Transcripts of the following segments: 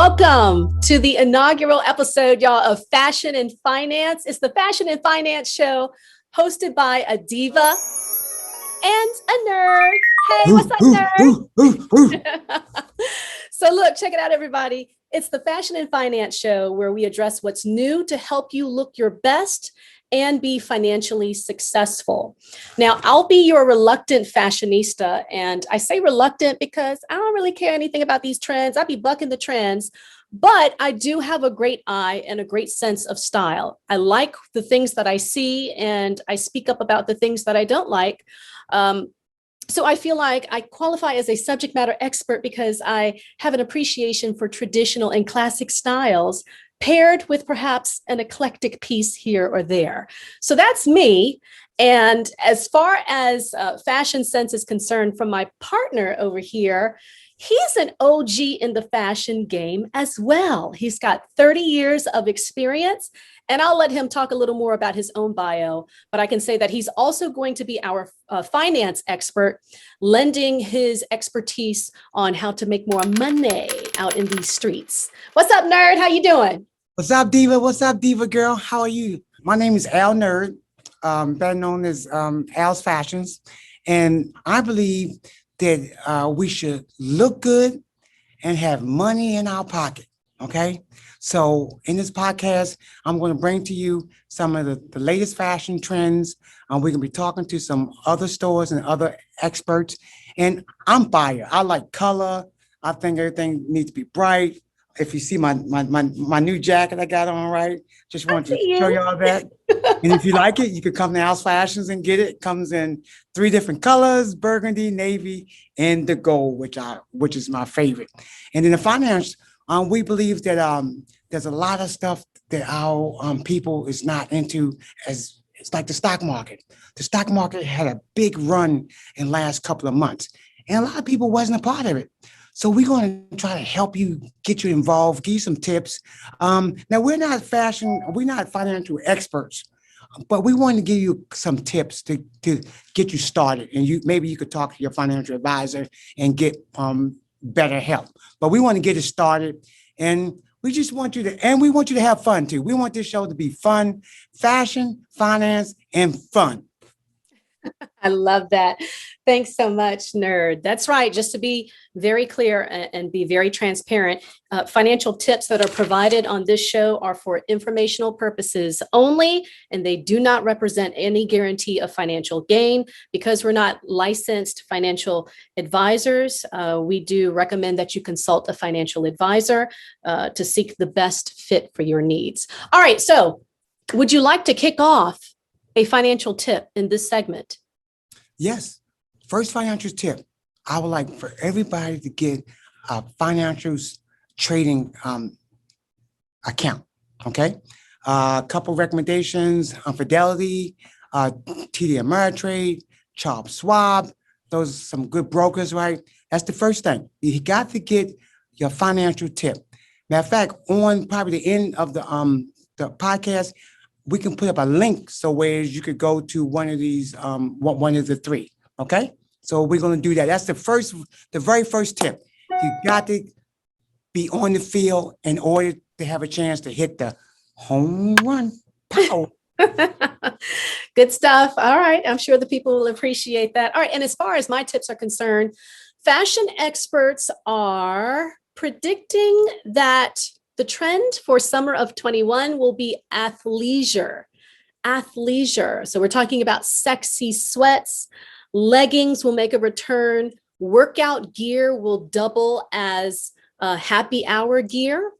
Welcome to the inaugural episode, y'all, of Fashion and Finance. It's the Fashion and Finance show hosted by a diva and a nerd. Hey, what's up, nerd? So look, check it out, everybody. It's the Fashion and Finance show where we address what's new to help you look your best and be financially successful. Now, I'll be your reluctant fashionista, and I say reluctant because I don't really care anything about these trends. I be bucking the trends, but I do have a great eye and a great sense of style. I like the things that I see, and I speak up about the things that I don't like. So I feel like I qualify as a subject matter expert because I have an appreciation for traditional and classic styles, paired with perhaps an eclectic piece here or there. So that's me. And as far as fashion sense is concerned, from my partner over here, he's an OG in the fashion game as well. He's got 30 years of experience, and I'll let him talk a little more about his own bio, but I can say that he's also going to be our finance expert, lending his expertise on how to make more money out in these streets. What's up, nerd? How you doing? What's up, Diva? What's up, Diva girl? How are you? My name is Al Nerd, better known as Al's Fashions, and I believe that we should look good and have money in our pocket, okay? So in this podcast, I'm going to bring to you some of the latest fashion trends. We're going to be talking to some other stores and other experts, and I'm fire. I like color. I think everything needs to be bright. If you see my new jacket I got on, right? Just want to show you all that. And if you like it, you could come to Al's Fashions and get it. It comes in 3 different colors: burgundy, navy, and the gold, which is my favorite. And in the finance, we believe that there's a lot of stuff that our people is not into, as it's like the stock market. The stock market had a big run in the last couple of months, and a lot of people wasn't a part of it. So we're going to try to help you, get you involved, give you some tips. Now, we're not financial experts, but we want to give you some tips to get you started. And maybe you could talk to your financial advisor and get better help. But we want to get it started. And we just want you to have fun too. We want this show to be fun, fashion, finance, and fun. I love that. Thanks so much, nerd. That's right. Just to be very clear and be very transparent, financial tips that are provided on this show are for informational purposes only, and they do not represent any guarantee of financial gain. Because we're not licensed financial advisors, we do recommend that you consult a financial advisor to seek the best fit for your needs. All right. So would you like to kick off a financial tip in this segment? Yes. First financial tip, I would like for everybody to get a financials trading account, okay? A couple recommendations on Fidelity, TD Ameritrade, Charles Schwab. Those are some good brokers, right? That's the first thing. You got to get your financial tip. Matter of fact, on probably the end of the podcast, we can put up a link so where you could go to one of these, one of the 3, okay? So we're gonna do that. That's the very first tip. You got to be on the field in order to have a chance to hit the home run. Pow. Good stuff. All right. I'm sure the people will appreciate that. All right. And as far as my tips are concerned, fashion experts are predicting that the trend for summer of 21 will be athleisure. Athleisure. So we're talking about sexy sweats. Leggings will make a return. Workout gear will double as happy hour gear.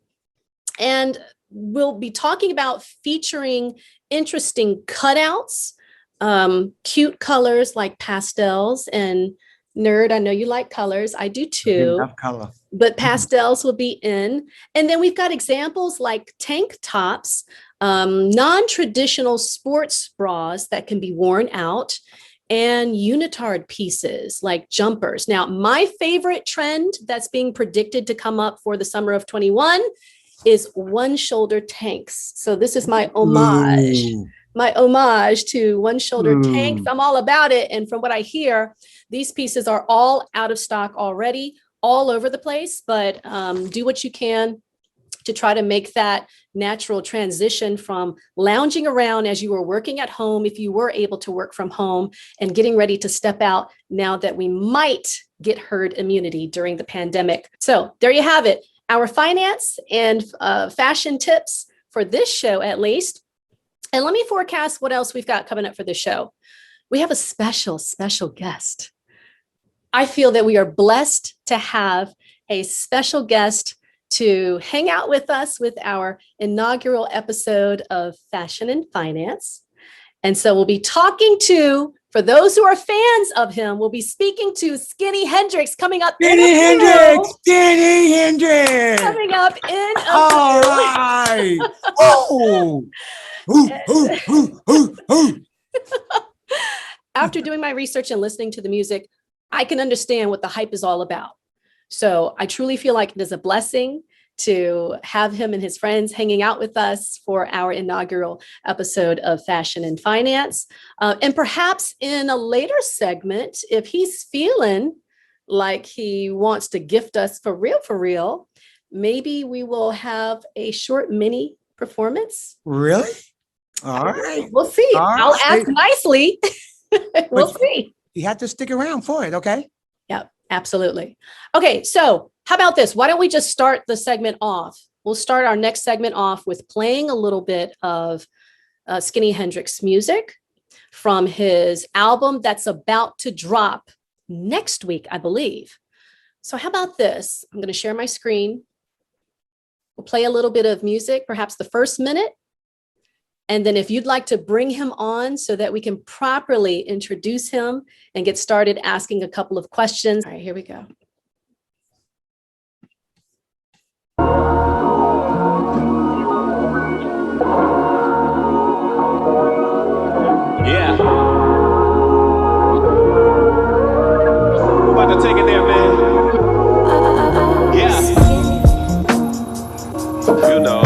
And we'll be talking about featuring interesting cutouts, cute colors like pastels. And nerd, I know you like colors. I do too. I love color. But pastels will be in. And then we've got examples like tank tops, non-traditional sports bras that can be worn out, and unitard pieces like jumpers. Now, my favorite trend that's being predicted to come up for the summer of 21 is one shoulder tanks. So this is my homage. My homage to one shoulder tanks. I'm all about it. And from what I hear, these pieces are all out of stock already, all over the place, but do what you can to try to make that natural transition from lounging around as you were working at home, if you were able to work from home, and getting ready to step out now that we might get herd immunity during the pandemic. So there you have it, our finance and fashion tips for this show, at least. And let me forecast what else we've got coming up for this show. We have a special guest. I feel that we are blessed to have a special guest to hang out with us with our inaugural episode of Fashion and Finance. And so we'll be talking to, for those who are fans of him, we'll be speaking to Skinnyy Hendrix coming up. Skinnyy Hendrix! Skinnyy Hendrix! Coming up in a All right! Whoa! After doing my research and listening to the music, I can understand what the hype is all about. So I truly feel like it is a blessing to have him and his friends hanging out with us for our inaugural episode of Fashion and Finance. And perhaps in a later segment, if he's feeling like he wants to gift us for real, maybe we will have a short mini performance. Really? All right. We'll see. I'll ask nicely. We'll see. You have to stick around for it, okay? Yep, absolutely. Okay, so how about this? Why don't we just start the segment off? We'll start our next segment off with playing a little bit of Skinnyy Hendrix music from his album that's about to drop next week, I believe. So how about this? I'm going to share my screen. We'll play a little bit of music, perhaps the first minute. And then if you'd like to bring him on so that we can properly introduce him and get started asking a couple of questions. All right, here we go. Yeah. We're about to take it there, man. Yeah. You know.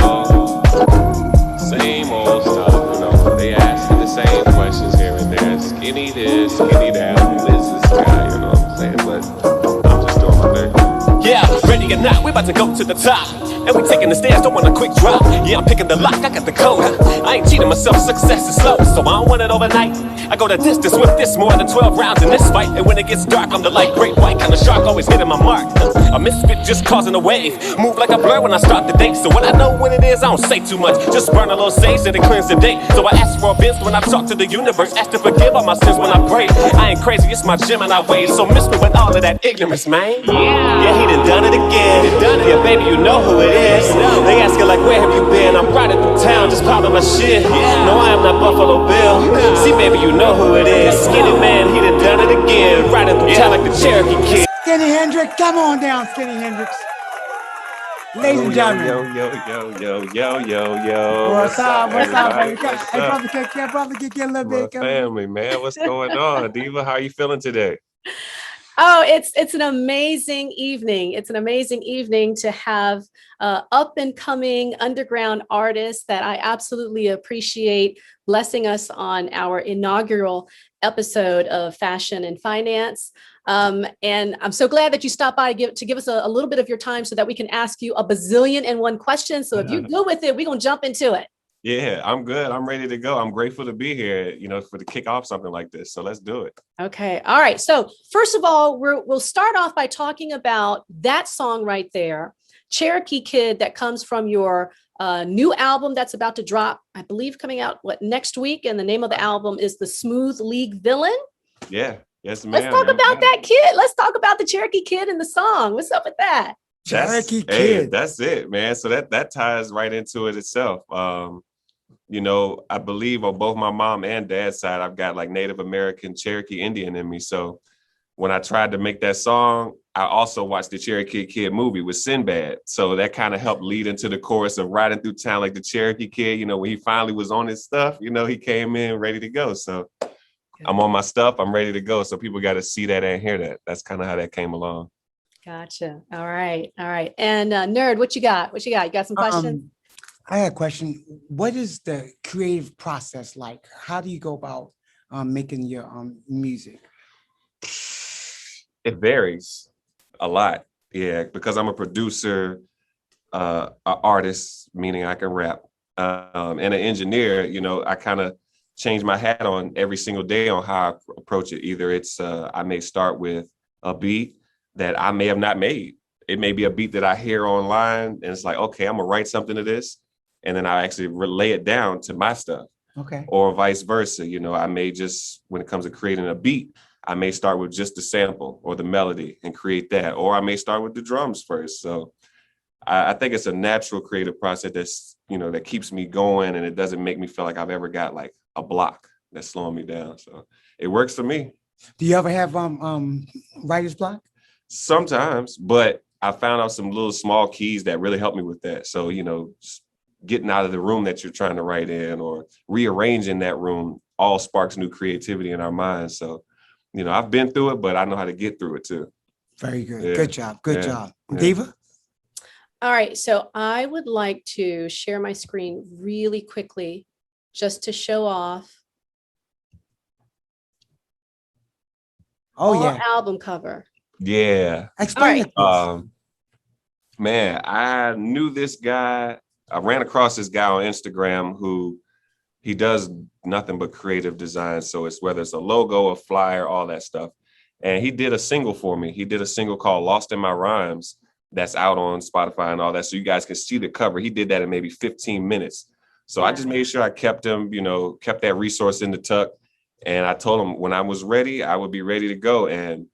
Same old stuff, you know. They ask the same questions here and there. Skinny this, skinny that. Who is this guy? You know what I'm saying? But I'm just doing my thing. Yeah, ready or not, we about to go to the top. And we taking the stairs, don't want a quick drop. Yeah, I'm picking the lock, I got the code. I ain't cheating myself, success is slow, so I don't want it overnight. I go the distance with this, more than 12 rounds in this fight. And when it gets dark, I'm the light great white kind of shark, always hitting my mark. A misfit just causing a wave. Move like a blur when I start the date. So when I know what it is, I don't say too much. Just burn a little sage and it cleanse the day. So I ask for a benz when I talk to the universe. Ask to forgive all my sins when I pray. I ain't crazy, it's my gym and I wave. So miss me with all of that ignorance, man. Yeah, he done it again. Yeah, baby, you know who it is. They asking like, where have you been? I'm riding through town, just popping my shit. No, I am not Buffalo Bill. See, baby, you know who it is. Skinny man, he done it again. Riding through town like the Cherokee Kid. Skinnyy Hendrix, come on down, Skinnyy Hendrix. Ladies and gentlemen. Yo. What's up, baby? Hey, brother, get a little bit. Family, man, what's going on? Diva, how are you feeling today? Oh, it's an amazing evening. It's an amazing evening to have up and coming underground artists that I absolutely appreciate blessing us on our inaugural episode of Fashion and Finance. And I'm so glad that you stopped by to give us a little bit of your time so that we can ask you a bazillion and one question. So if you're good with it, we're going to jump into it. Yeah, I'm good. I'm ready to go. I'm grateful to be here, you know, for to kick off something like this. So let's do it. Okay. All right. So first of all, we'll start off by talking about that song right there, Cherokee Kid, that comes from your new album that's about to drop, I believe, coming out next week. And the name of the album is The Smooth League Villain. Yeah. Yes, ma'am. Let's talk about that kid. Let's talk about the Cherokee Kid in the song. What's up with that? Cherokee Kid. Hey, that's it, man. So that ties right into it itself. You know, I believe on both my mom and dad's side, I've got like Native American Cherokee Indian in me. So when I tried to make that song, I also watched the Cherokee Kid movie with Sinbad. So that kind of helped lead into the chorus of riding through town like the Cherokee Kid. You know, when he finally was on his stuff, you know, he came in ready to go. So I'm on my stuff. I'm ready to go. So people got to see that and hear that. That's kind of how that came along. Gotcha. All right. And Nerd, what you got? You got some questions? I had a question. What is the creative process like? How do you go about making your music? It varies a lot. Yeah, because I'm a producer. an artist, meaning I can rap, and an engineer. You know, I kind of change my hat on every single day on how I approach it. Either it's I may start with a beat that I may have not made. It may be a beat that I hear online, and it's like, okay, I'm gonna write something to this, and then I actually relay it down to my stuff. Okay. Or vice versa. You know, I may just, when it comes to creating a beat, I may start with just the sample or the melody and create that, or I may start with the drums first. So I think it's a natural creative process that's, you know, that keeps me going, and it doesn't make me feel like I've ever got like a block that's slowing me down. So it works for me. Do you ever have writer's block? Sometimes, but I found out some little small keys that really help me with that. So, you know, just getting out of the room that you're trying to write in or rearranging that room all sparks new creativity in our minds. So, you know, I've been through it, but I know how to get through it too. Very good. Yeah. Good job. Good job. Yeah. Diva? All right, so I would like to share my screen really quickly just to show off Oh, our yeah. album cover. Yeah. Explain it. Man, I knew this guy. I ran across this guy on Instagram who he does nothing but creative design. So it's whether it's a logo, a flyer, all that stuff. And he did a single for me. He did a single called Lost in My Rhymes that's out on Spotify and all that. So you guys can see the cover. He did that in maybe 15 minutes. So I just made sure I kept him, you know, kept that resource in the tuck. And I told him when I was ready, I would be ready to go. And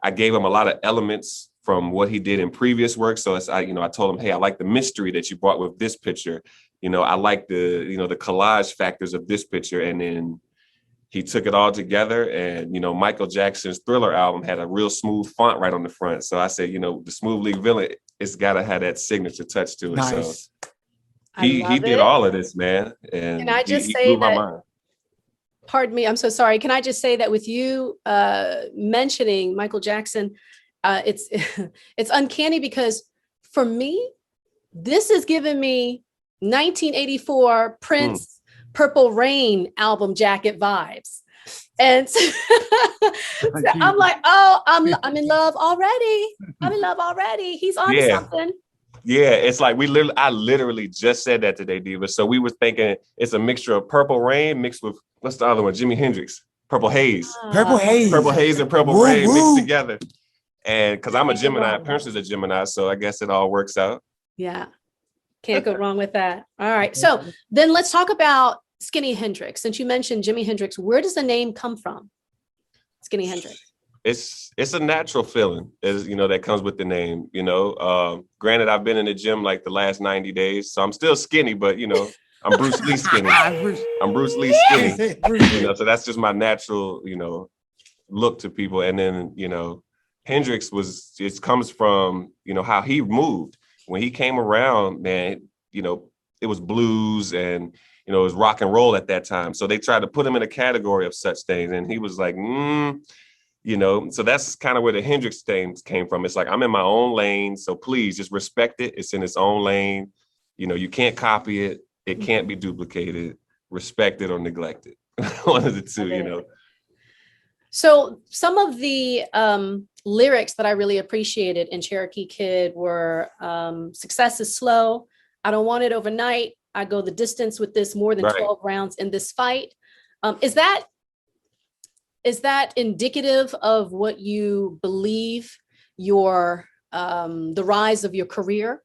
I gave him a lot of elements from what he did in previous work. So it's, you know, I told him, hey, I like the mystery that you brought with this picture. You know, I like the, you know, the collage factors of this picture. And then he took it all together. And, you know, Michael Jackson's Thriller album had a real smooth font right on the front. So I said, you know, the Smooth League Villain, it's got to have that signature touch to it. Nice. So he did all of this, man. And Can I just he say blew my that, mind. pardon me, I'm so sorry. Can I just say that with you mentioning Michael Jackson, it's it's uncanny because for me, this is giving me 1984 Prince Purple Rain album jacket vibes. And so, so I'm like, oh, I'm in love already. I'm in love already. He's on to something. Yeah, it's like I literally just said that today, Diva. So we were thinking it's a mixture of Purple Rain mixed with, what's the other one? Jimi Hendrix, Purple Haze. Purple Haze. Purple Haze and Purple Rain mixed together. And because I'm a Gemini, parents is a Gemini, so I guess it all works out. Yeah, can't go wrong with that. All right, so then let's talk about Skinnyy Hendrix. Since you mentioned Jimi Hendrix, where does the name come from? Skinnyy Hendrix. It's a natural feeling, as you know, that comes with the name. You know, granted, I've been in the gym like the last 90 days, so I'm still skinny, but you know, I'm Bruce Lee skinny. I'm Bruce Lee skinny. You know, so that's just my natural, you know, look to people. And then, you know, Hendrix it comes from, you know, how he moved when he came around, man. You know, it was blues and, you know, it was rock and roll at that time. So they tried to put him in a category of such things. And he was like, you know, so that's kind of where the Hendrix thing came from. It's like, I'm in my own lane. So please just respect it. It's in its own lane. You know, you can't copy it. It can't be duplicated, respect it or neglect it. One of the two, you know. So some of the lyrics that I really appreciated in Cherokee Kid were success is slow. I don't want it overnight. I go the distance with this, more than 12 rounds in this fight. Is that indicative of what you believe your the rise of your career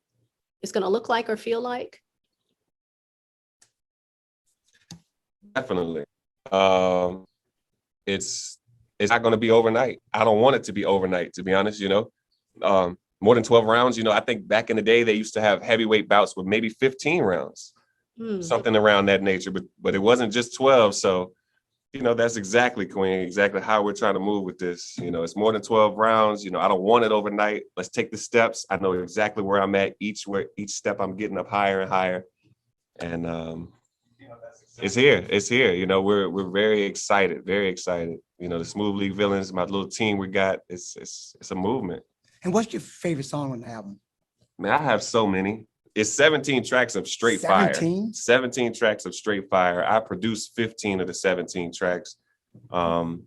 is going to look like or feel like? Definitely. It's not going to be overnight. I don't want it to be overnight, to be honest, you know. More than 12 rounds, you know, I think back in the day, they used to have heavyweight bouts with maybe 15 rounds, something around that nature, but it wasn't just 12. So, you know, that's exactly, Queen, exactly how we're trying to move with this. You know, it's more than 12 rounds. You know, I don't want it overnight. Let's take the steps. I know exactly where I'm at. Each step I'm getting up higher and higher. And it's here. It's here. You know, we're very excited, very excited. You know, the Smooth League Villains, my little team we got, it's a movement. And what's your favorite song on the album? Man, I have so many. It's 17 tracks of straight fire. 17 tracks of straight fire. I produced 15 of the 17 tracks,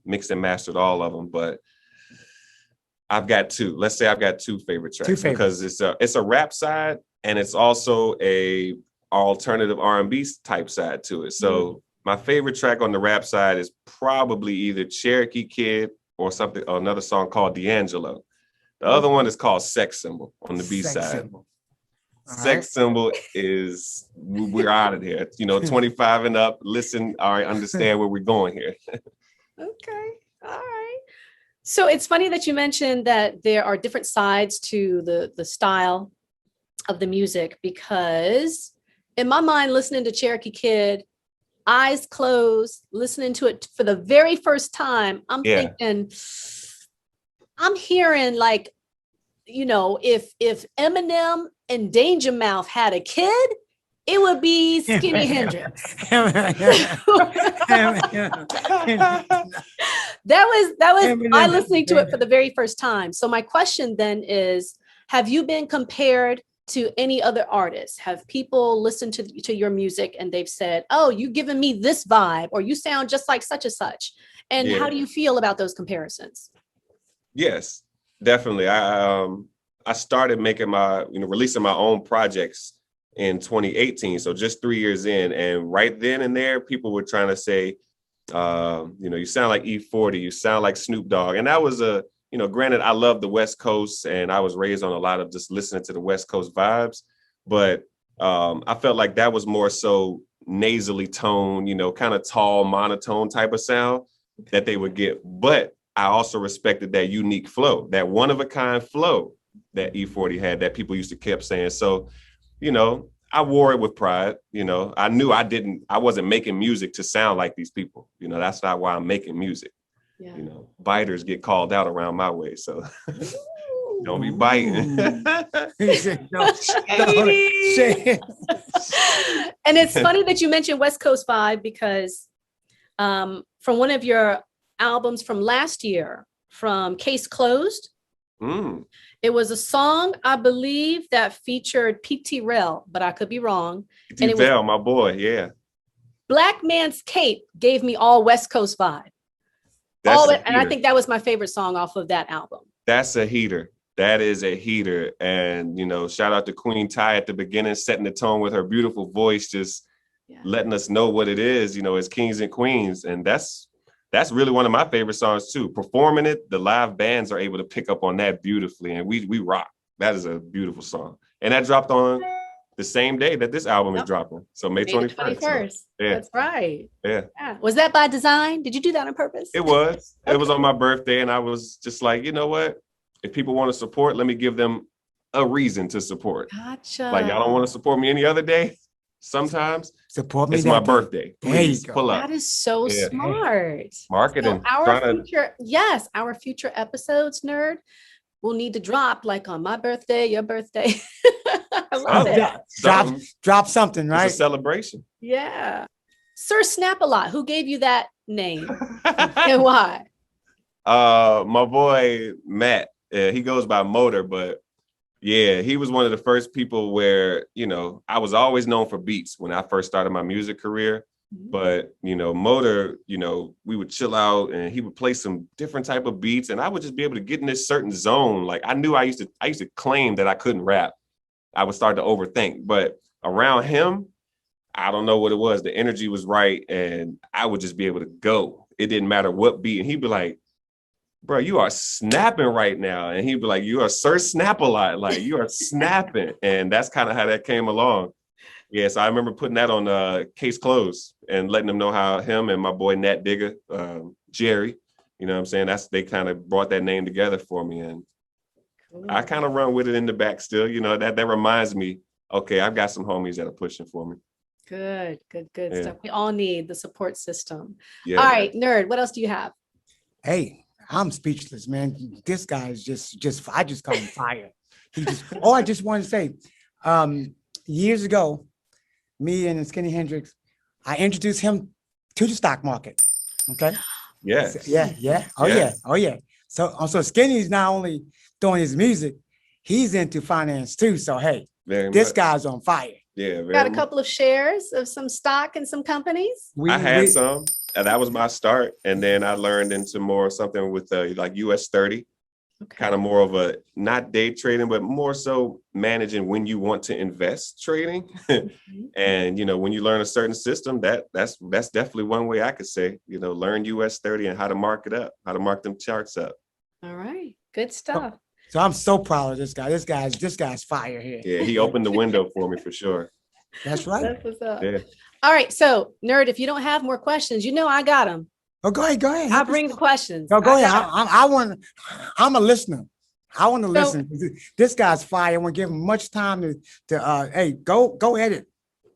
mixed and mastered all of them. But I've got two. Let's say I've got two favorite tracks because it's a rap side and it's also a alternative R&B type side to it. So my favorite track on the rap side is probably either Cherokee Kid or something, or another song called D'Angelo. The other one is called Sex Symbol on the B Sex side. Symbol. Sex Symbol is, we're out of here. 25 and up, listen, all right, understand where we're going here. Okay, all right. So it's funny that you mentioned that there are different sides to the style of the music, because in my mind, listening to Cherokee Kid, eyes closed, listening to it for the very first time, I'm thinking, I'm hearing like, if Eminem and Danger Mouth had a kid, it would be Skinnyy Hendrix. That was I listening to it for the very first time. So my question then is, have you been compared to any other artists? Have people listened to your music and they've said, oh, you've given me this vibe, or you sound just like such and such? And how do you feel about those comparisons? Yes, definitely. I started making releasing my own projects in 2018. So just 3 years in, and right then and there, people were trying to say, you sound like E40, you sound like Snoop Dogg. And that was granted, I love the West Coast and I was raised on a lot of just listening to the West Coast vibes, but I felt like that was more so nasally tone, kind of tall, monotone type of sound that they would get. But I also respected that unique flow, that one of a kind flow that E40 had that people used to keep saying. So, I wore it with pride. I knew I wasn't making music to sound like these people. That's not why I'm making music. Yeah. Biters get called out around my way. So don't be biting. And it's funny that you mentioned West Coast vibe, because from one of your albums from last year, from Case Closed, it was a song, I believe, that featured Pete Rell, but I could be wrong. Pete Rell, my boy, yeah. Black Man's Cape gave me all West Coast vibe. And I think that was my favorite song off of that album. That's a heater. That is a heater. And, shout out to Queen Ty at the beginning, setting the tone with her beautiful voice, just letting us know what it is, as kings and queens. And that's really one of my favorite songs too. Performing it, the live bands are able to pick up on that beautifully, and we rock. That is a beautiful song. And that dropped on the same day that this album is dropping. So May 21st. So, That's right. Yeah. Was that by design? Did you do that on purpose? It was. Okay. It was on my birthday, and I was just like, you know what? If people want to support, let me give them a reason to support. Gotcha. Like, y'all don't want to support me any other day? Sometimes support me. It's my birthday. Please pull up. That is so smart. Marketing. So our future episodes, Nerd, will need to drop like on my birthday, your birthday. I love it. Drop something, right? It's a celebration. Yeah. Sir Snap-a-Lot, who gave you that name and why? My boy Matt. He goes by Motor, but yeah, he was one of the first people where, I was always known for beats when I first started my music career. But, Motor, we would chill out and he would play some different type of beats, and I would just be able to get in this certain zone. Like I knew I used to claim that I couldn't rap. I would start to overthink, but around him, I don't know what it was. The energy was right, and I would just be able to go. It didn't matter what beat. And he'd be like, bro, you are snapping right now. And he'd be like, you are Sir Snap-a-Lot. Like, you are snapping. And that's kind of how that came along. Yeah, so I remember putting that on Case Closed and letting them know how him and my boy Nat Digger, Jerry, you know what I'm saying? They kind of brought that name together for me. And I kind of run with it in the back still. That reminds me, okay, I've got some homies that are pushing for me. Good stuff. We all need the support system. Yeah, all right, Nerd, what else do you have? Hey, I'm speechless, man. This guy is just I just call him fire. I just want to say, years ago, me and Skinnyy Hendrix, I introduced him to the stock market. Okay. Yes. Yeah. Oh yeah. So Skinny's not only doing his music, he's into finance too. So hey, this guy's on fire. Yeah. Got a couple of shares of some stock in some companies. I had some. And that was my start. And then I learned into more something with like US 30. Okay. kind of more of a not day trading, but more so managing when you want to invest trading. And when you learn a certain system, that's definitely one way I could say, learn US 30 and how to mark it up, how to mark them charts up. All right, good stuff. So I'm so proud of this guy. This guy's fire here. Yeah, he opened the window for me for sure. That's right. That's what's up. Yeah. All right, so Nerd, if you don't have more questions, I got them. Oh, go ahead. I bring the questions. No, go ahead. I'm a listener. I want to listen. This guy's fire. I want to give him much time to hey, go at it.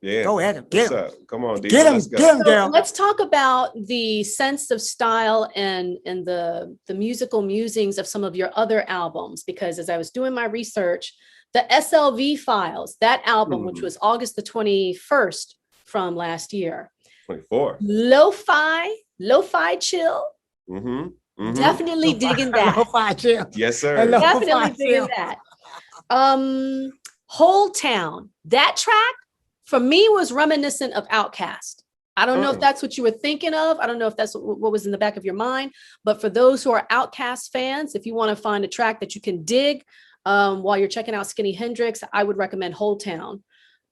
Yeah. Go at it. What's up? Come on, Diva. Get him, girl. Let's talk about the sense of style and the musical musings of some of your other albums, because as I was doing my research, the SLV Files, that album, which was August the 21st from last year. 24. Lo-fi chill. Definitely digging that. Lo-fi chill. Yes, sir. Definitely digging that. Whole Town. That track for me was reminiscent of Outkast. I don't know if that's what you were thinking of. I don't know if that's what was in the back of your mind. But for those who are Outkast fans, if you want to find a track that you can dig while you're checking out Skinnyy Hendrix, I would recommend Whole Town.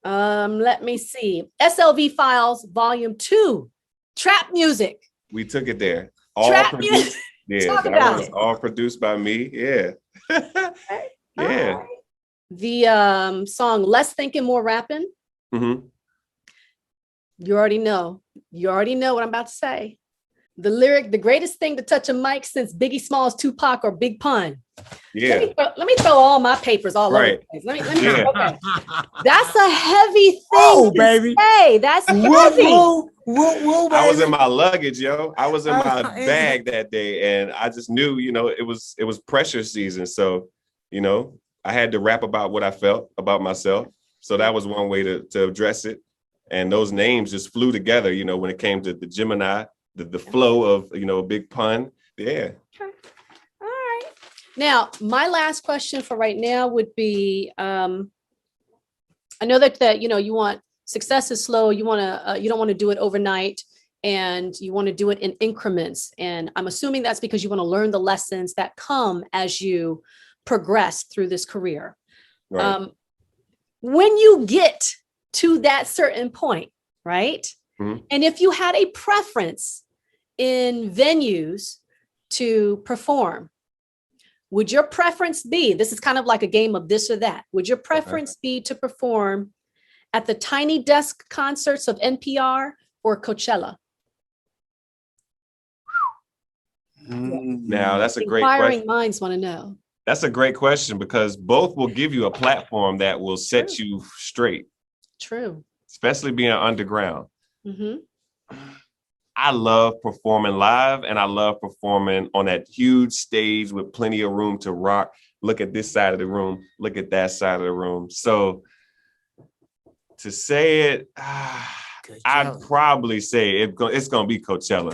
Let me see. SLV Files Volume 2. Trap music. We took it there. All Trap produced. music. Yeah, Talk that about was it. all produced by me. Yeah. Okay. Yeah. Right. The song Less Thinking, More Rapping. You already know. You already know what I'm about to say. The lyric, the greatest thing to touch a mic since Biggie Smalls, Tupac, or Big Pun. Yeah. Let me throw all my papers all over the place. Let me Yeah. okay. That's a heavy thing Oh, to baby. say. That's heavy. Whoa, I was baby. in my luggage, yo. I was in my bag that day, and I just knew, it was pressure season. So, I had to rap about what I felt about myself. So that was one way to address it. And those names just flew together, when it came to the Gemini, the flow of, a Big Pun. Yeah. Okay. All right. Now, my last question for right now would be, I know that you want success is slow. You don't want to do it overnight, and you want to do it in increments. And I'm assuming that's because you want to learn the lessons that come as you progress through this career. Right. When you get to that certain point, right? And if you had a preference in venues to perform, would your preference be, this is kind of like a game of this or that, would your preference be to perform at the Tiny Desk concerts of NPR or Coachella? Now, that's a great Inquiring question. minds want to know. That's a great question, because both will give you a platform that will set you straight. True. Especially being underground. I love performing live, and I love performing on that huge stage with plenty of room to rock. Look at this side of the room. Look at that side of the room. So to say it, I'd probably say it's going to be Coachella.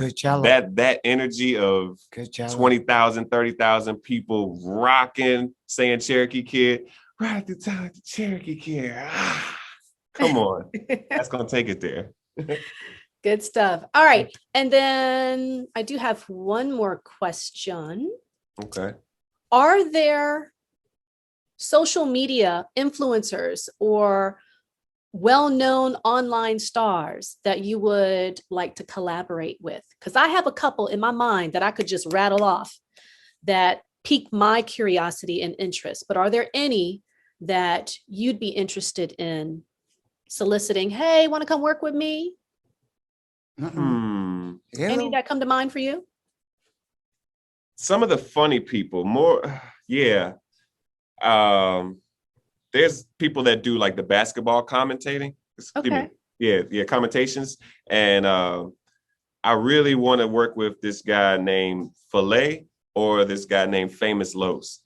That energy of 20,000, 30,000 people rocking, saying Cherokee Kid, right at the time, the Cherokee Kid. Come on. That's going to take it there. Good stuff. All right. And then I do have one more question. Okay. Are there social media influencers or well-known online stars that you would like to collaborate with? Because I have a couple in my mind that I could just rattle off that pique my curiosity and interest. But are there any that you'd be interested in soliciting? Hey, want to come work with me? Any that come to mind for you? Some of the funny people, yeah. There's people that do like the basketball commentating. Okay. Yeah, commentations. And I really want to work with this guy named Filet or this guy named Famous Los.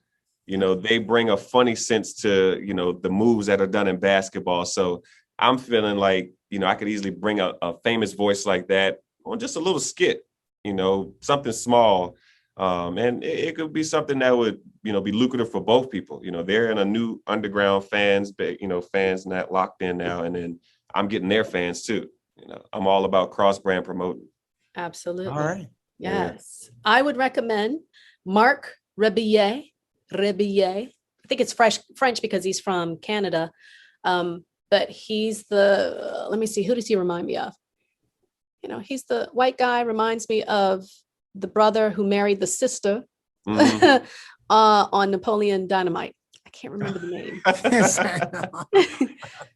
They bring a funny sense to, the moves that are done in basketball. So I'm feeling like, I could easily bring a famous voice like that on just a little skit, something small. And it could be something that would, be lucrative for both people. They're in a new underground fans, but, fans not locked in now. And then I'm getting their fans too. I'm all about cross-brand promoting. Absolutely. All right. Yes. Yeah. I would recommend Mark Rebillet Rebillet. I think it's French because he's from Canada. But he's the, let me see, who does he remind me of? You know, he's the white guy, reminds me of the brother who married the sister on Napoleon Dynamite. I can't remember the name.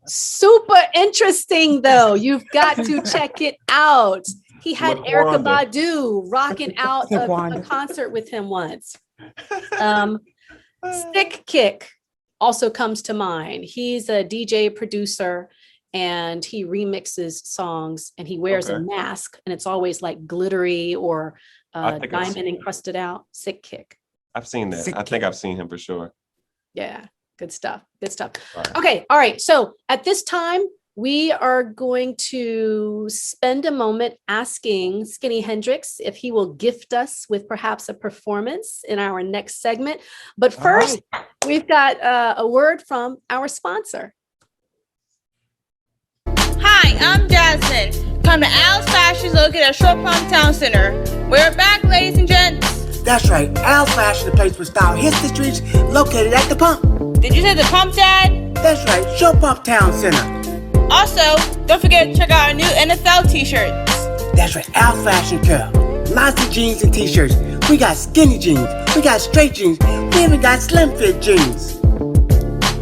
Super interesting, though. You've got to check it out. He had Erykah Badu rocking out a concert with him once. Stick Kick also comes to mind. He's a DJ producer and he remixes songs and he wears a mask and it's always like glittery or diamond encrusted out. Sick Kick. I've seen that. I think I've seen him for sure. Yeah, good stuff. Good stuff. Right. Okay. All right. So at this time, we are going to spend a moment asking Skinnyy Hendrix if he will gift us with perhaps a performance in our next segment. But first, we've got a word from our sponsor. Hi, I'm Jasmine. Come to Al's Fashion located at Short Pump Town Center. We're back, ladies and gents. That's right. Al's Fashion, the place for style hits the streets, located at the pump. Did you say the pump, Dad? That's right. Short Pump Town Center. Also, don't forget to check out our new NFL t-shirts. That's right, Al Fashion Girl. Lots of jeans and t-shirts. We got skinny jeans, we got straight jeans, we even got slim fit jeans.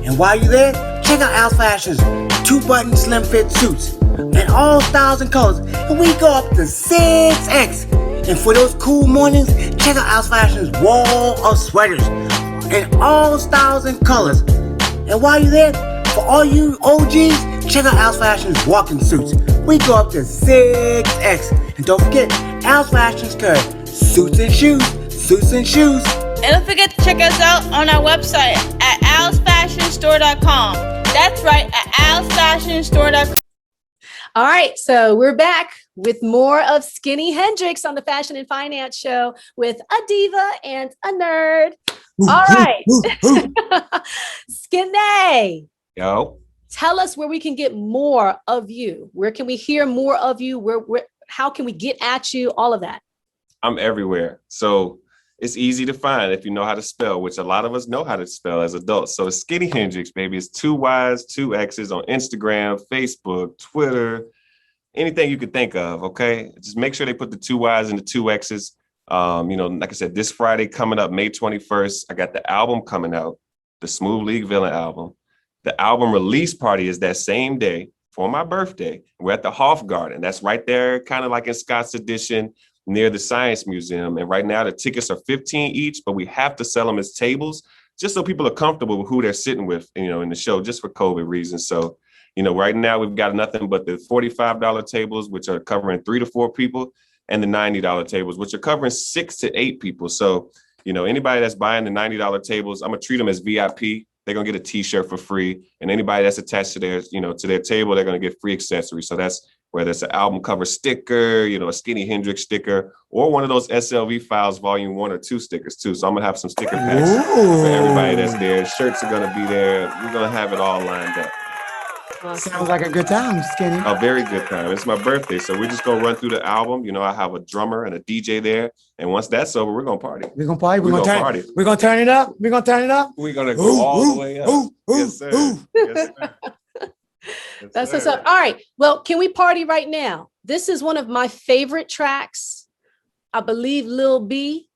And while you're there, check out Al Fashion's 2-button slim fit suits in all styles and colors. And we go up to 6X. And for those cool mornings, check out Al Fashion's wall of sweaters in all styles and colors. And while you're there, for all you OGs, check out Al's Fashion's walking suits. We go up to 6X. And don't forget, Al's Fashion's curve. Suits and shoes. Suits and shoes. And don't forget to check us out on our website at alsfashionstore.com. That's right, at alsfashionstore.com. All right, so we're back with more of Skinnyy Hendrix on the Fashion and Finance Show with a diva and a nerd. All right, Skinnyy. Yo. Tell us where we can get more of you. Where can we hear more of you? How can we get at you? All of that. I'm everywhere. So it's easy to find if you know how to spell, which a lot of us know how to spell as adults. So it's Skinnyy Hendrix, baby. It's 2 Y's, 2 X's on Instagram, Facebook, Twitter, anything you could think of. Okay. Just make sure they put the 2 Y's and the 2 X's. Like I said, this Friday coming up, May 21st, I got the album coming out, the Smooth League Villain album. The album release party is that same day for my birthday. We're at the Hoff Garden. That's right there, kind of like in Scott's Addition near the Science Museum. And right now the tickets are $15 each, but we have to sell them as tables just so people are comfortable with who they're sitting with, in the show, just for COVID reasons. So, right now we've got nothing but the $45 tables, which are covering 3 to 4 people, and the $90 tables, which are covering 6 to 8 people. So, anybody that's buying the $90 tables, I'm gonna treat them as VIP. They're gonna get a t-shirt for free. And anybody that's attached to their, to their table, they're gonna get free accessories. So that's whether it's an album cover sticker, a Skinnyy Hendrix sticker, or one of those SLV files, volume 1 or 2 stickers too. So I'm gonna have some sticker packs for everybody that's there. Shirts are gonna be there. We're gonna have it all lined up. Awesome. Sounds like a good time, Skinny. A very good time. It's my birthday, so we're just gonna run through the album. I have a drummer and a DJ there, and once that's over, we're gonna party. We're gonna party. We're gonna party. We're gonna turn it up. We're gonna turn it up. We're gonna go all the way up. Yes, sir. Yes, sir. Yes, That's what's sir. up. All right. Well, can we party right now? This is one of my favorite tracks. I believe Lil B,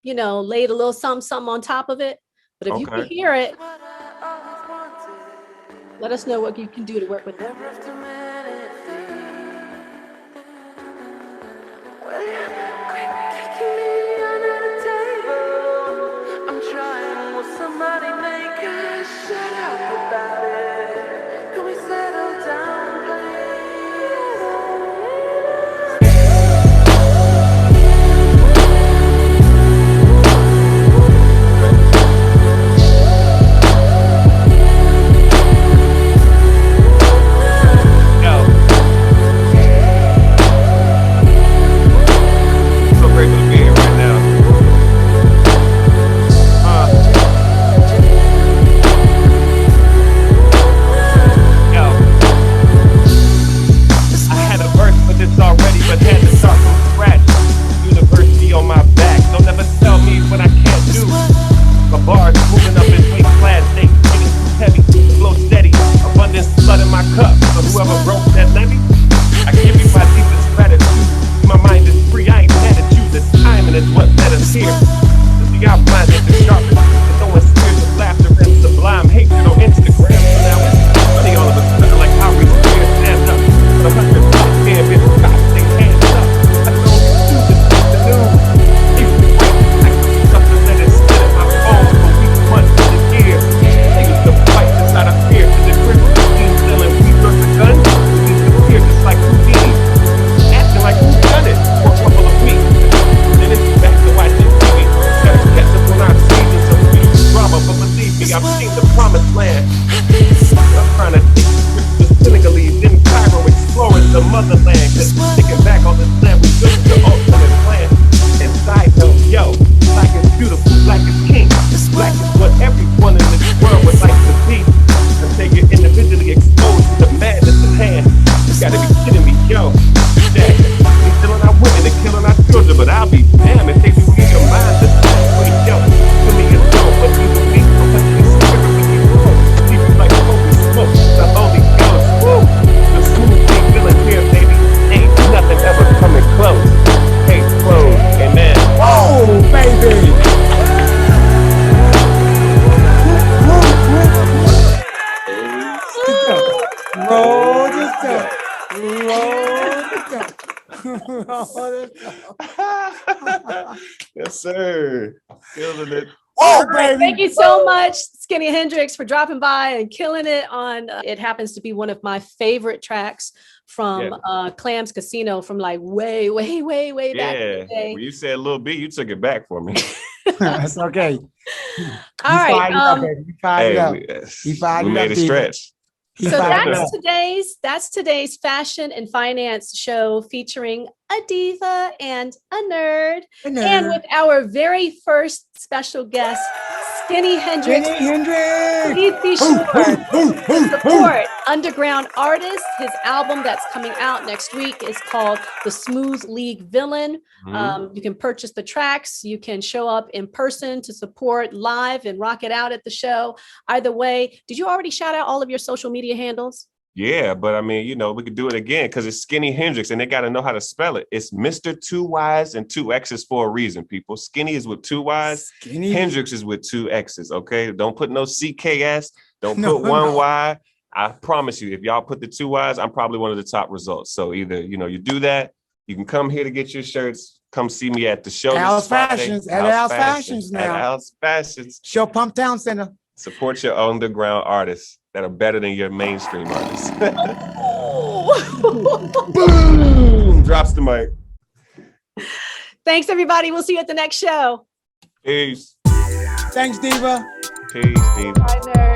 laid a little something on top of it. But if you can hear it, let us know what you can do to work with it. but I'll be damned if they do get your mind to wait, yo, to me it's no, but you believe so much in spirit when you roll. People like holy smoke, the Holy Ghost, woo! The smooth beat feeling here, baby. Ain't nothing ever coming close. Case closed, and then Oh, baby. Roll this up. yes, sir. Feeling it. Oh, baby. Thank you so much, Skinnyy Hendrix, for dropping by and killing it on. It happens to be one of my favorite tracks from Clams Casino from like way back in the day. When you said Lil B, you took it back for me. That's okay. All right. We made it stretch. So that's today's fashion and finance show featuring a diva and a nerd. And with our very first special guest, Skinnyy Hendrix. Please be sure to support underground artists. His album that's coming out next week is called The Smooth League Villain. You can purchase the tracks. You can show up in person to support live and rock it out at the show. Either way, did you already shout out all of your social media handles? Yeah, but I mean, you know, we could do it again because it's Skinnyy Hendrix and they got to know how to spell it. It's Mr. 2 Y's and 2 X's for a reason, people. Skinny is with 2 Y's. Skinny. Hendrix is with 2 X's, okay? Don't put no CKS. Don't put 1 Y. I promise you, if y'all put the 2 Y's, I'm probably one of the top results. So either, you know, you do that. You can come here to get your shirts. Come see me at the show. Al's Fashions. At Al's Fashions now. At Al's Fashions. Show Pump Town Center. Support your underground artists that are better than your mainstream artists. Boom! Drops the mic. Thanks, everybody. We'll see you at the next show. Peace. Thanks, Diva. Peace, Diva. Bye, nerd.